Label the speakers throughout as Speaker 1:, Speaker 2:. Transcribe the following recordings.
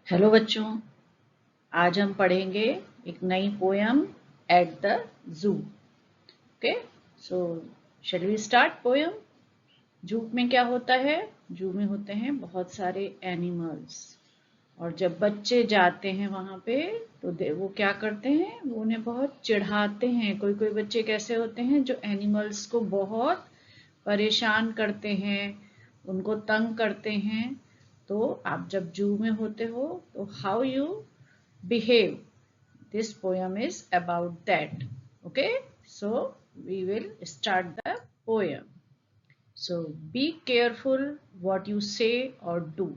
Speaker 1: Hello बच्चों, आज हम पढ़ेंगे एक नई poem at the zoo. Okay, so shall we start poem. Zoo में क्या होता है? जू में होते हैं बहुत सारे एनिमल्स, और जब बच्चे जाते हैं वहाँ पे तो वो क्या करते हैं, वो उन्हें बहुत चिढ़ाते हैं। कोई कोई बच्चे कैसे होते हैं जो एनिमल्स को बहुत परेशान करते हैं, उनको तंग करते हैं। तो आप जब जू में होते हो तो how you behave, this poem is about that. Okay, so we will start the poem. So be careful what you say or do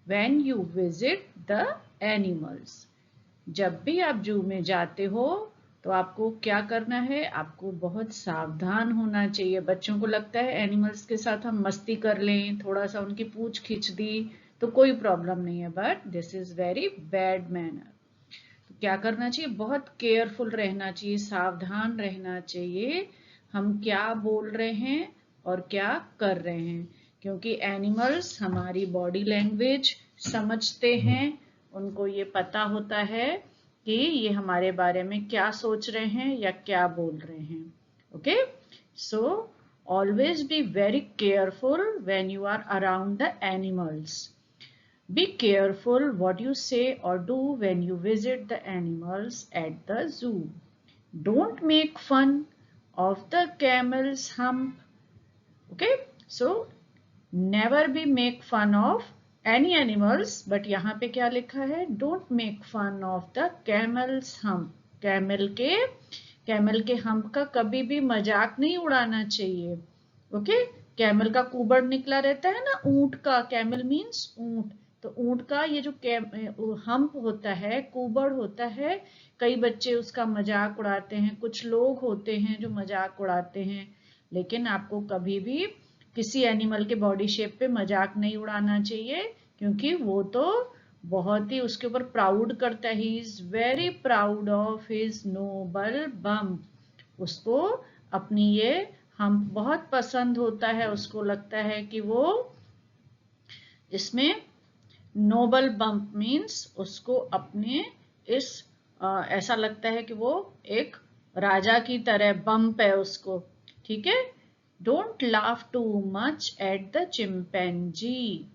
Speaker 1: when you visit the animals. जब भी आप जू में जाते हो तो आपको क्या करना है? आपको बहुत सावधान होना चाहिए। बच्चों को लगता है एनिमल्स के साथ हम मस्ती कर लें, थोड़ा सा उनकी पूंछ खींच दी तो कोई प्रॉब्लम नहीं है, but this is very bad manner. तो क्या करना चाहिए? बहुत केयरफुल रहना चाहिए, सावधान रहना चाहिए हम क्या बोल रहे हैं और क्या कर रहे हैं, क्योंकि एनिमल्स हमारी बॉडी लैंग्वेज समझते हैं। उनको ये पता होता है कि ये हमारे बारे में क्या सोच रहे हैं या क्या बोल रहे हैं। Okay, so always be very careful when you are around the animals. Be careful what you say or do when you visit the animals at the zoo. Don't make fun of the camel's hump. Okay, so never be make fun of any animals, but यहाँ पे क्या लिखा है? Don't make fun of the camel's hump. Camel के hump का कभी भी मजाक नहीं उड़ाना चाहिए। ओके, कैमल का कुबड़ निकला रहता है ना ऊंट का, कैमल मीन्स ऊंट, तो ऊंट का ये जो हम्प होता है, कुबड़ होता है, कई बच्चे उसका मजाक उड़ाते हैं, कुछ लोग होते हैं जो मजाक उड़ाते हैं। लेकिन आपको कभी भी किसी एनिमल के बॉडी शेप पे मजाक नहीं उड़ाना चाहिए, क्योंकि वो तो बहुत ही उसके ऊपर प्राउड करता है। He is very proud of his noble bump. उसको अपनी ये हम बहुत पसंद होता है, उसको लगता है कि वो इसमें नोबल बम्प मीन्स उसको अपने इस ऐसा लगता है कि वो एक राजा की तरह बम्प है उसको। ठीक है, don't laugh too much at the chimpanzee,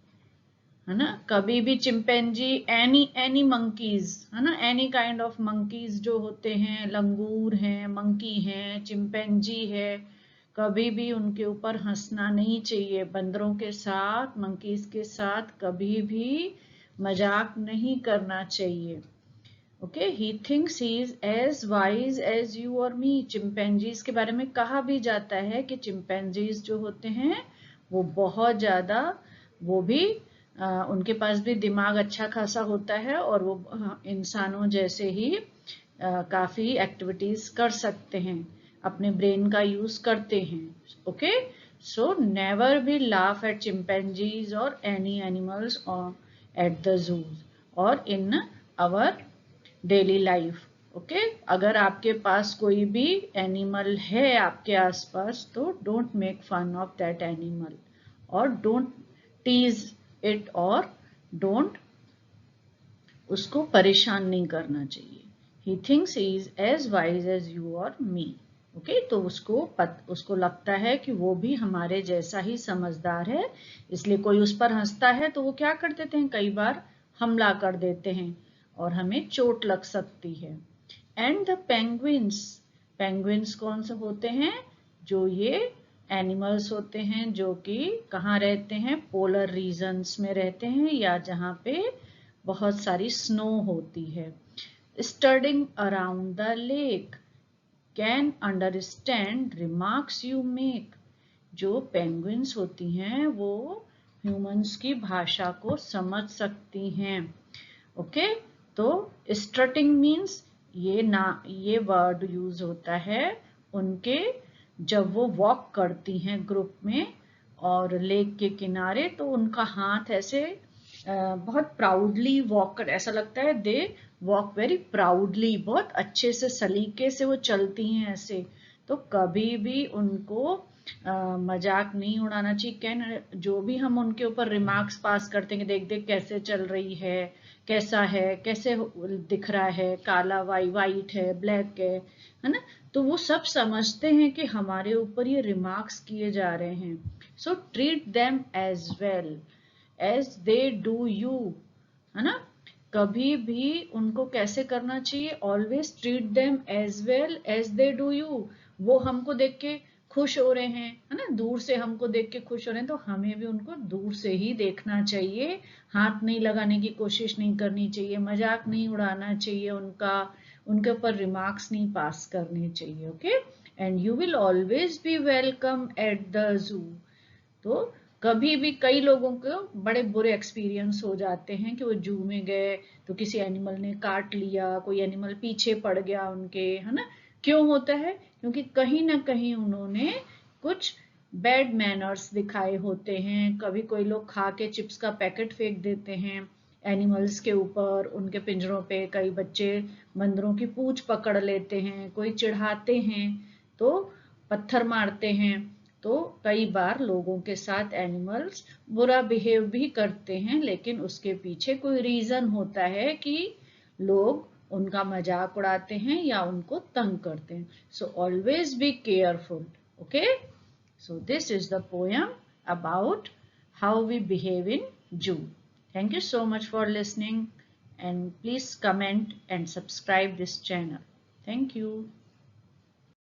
Speaker 1: है ना। कभी भी चिंपैंजी, एनी मंकीज, है ना, एनी काइंड ऑफ मंकीज जो होते हैं, लंगूर हैं, मंकी हैं, चिंपैंजी है, कभी भी उनके ऊपर हंसना नहीं चाहिए। बंदरों के साथ, मंकीज के साथ कभी भी मजाक नहीं करना चाहिए। Okay, he thinks he is as wise as you और मी। चिंपैंजीज के बारे में कहा भी जाता है कि चिंपैंजीज जो होते हैं वो बहुत ज्यादा, वो भी उनके पास भी दिमाग अच्छा खासा होता है, और वो इंसानों जैसे ही काफी एक्टिविटीज कर सकते हैं, अपने ब्रेन का यूज करते हैं। Okay, so never be laugh at chimpanzees और any animals at the zoo और in our daily life. Okay, अगर आपके पास कोई भी एनिमल है आपके आसपास तो don't make fun of that animal, और डोंट टीज इट, और डोंट उसको परेशान नहीं करना चाहिए। He thinks he is as wise as you और मी। ओके, तो उसको लगता है कि वो भी हमारे जैसा ही समझदार है, इसलिए कोई उस पर हंसता है तो वो क्या कर देते हैं, कई बार हमला कर देते हैं और हमें चोट लग सकती है। एंड द पेंगुइन्स, पेंगुइन्स कौन से होते हैं? जो ये एनिमल्स होते हैं जो कि कहाँ रहते हैं, पोलर रीजन्स में रहते हैं, या जहाँ पे बहुत सारी स्नो होती है। Studying around the lake, can understand remarks you make. जो पेंगुइन्स होती हैं वो ह्यूमंस की भाषा को समझ सकती हैं। ओके, तो स्ट्रटिंग मीन्स ये वर्ड यूज होता है उनके, जब वो वॉक करती हैं ग्रुप में और लेक के किनारे, तो उनका हाथ ऐसे बहुत प्राउडली वॉक कर, ऐसा लगता है दे वॉक वेरी प्राउडली, बहुत अच्छे से सलीके से वो चलती हैं ऐसे। तो कभी भी उनको मजाक नहीं उड़ाना चाहिए। कैन जो भी हम उनके ऊपर रिमार्क्स पास करते हैं, देख देख कैसे चल रही है, कैसा है, कैसे दिख रहा है, काला वाइट है, ब्लैक है ना, तो वो सब समझते हैं कि हमारे ऊपर ये रिमार्क्स किए जा रहे हैं। So treat them as well as they do you, है ना। कभी भी उनको कैसे करना चाहिए, always treat them as well as they do you. वो हमको देख के खुश हो रहे हैं, है ना, दूर से हमको देख के खुश हो रहे हैं, तो हमें भी उनको दूर से ही देखना चाहिए, हाथ नहीं लगाने की कोशिश नहीं करनी चाहिए, मजाक नहीं उड़ाना चाहिए उनका, उनके ऊपर रिमार्क्स नहीं पास करने चाहिए। Okay, and you will always be welcome eight the जू। तो कभी भी कई लोगों को बड़े बुरे एक्सपीरियंस हो जाते हैं कि वो जू में गए तो किसी एनिमल ने काट लिया, कोई एनिमल पीछे पड़ गया उनके, है ना। क्यों होता है? क्योंकि कहीं ना कहीं उन्होंने कुछ बैड मैनर्स दिखाए होते हैं। कभी कोई लोग खा के चिप्स का पैकेट फेंक देते हैं एनिमल्स के ऊपर, उनके पिंजरों पे। कई बच्चे बंदरों की पूंछ पकड़ लेते हैं, कोई चिढ़ाते हैं तो पत्थर मारते हैं। तो कई बार लोगों के साथ एनिमल्स बुरा बिहेव भी करते हैं, लेकिन उसके पीछे कोई रीजन होता है कि लोग उनका मजाक उड़ाते हैं या उनको तंग करते हैं। So always be careful. Okay, so this is the poem about how we behave in zoo. Thank you so much for listening, and please comment and subscribe this channel. Thank you.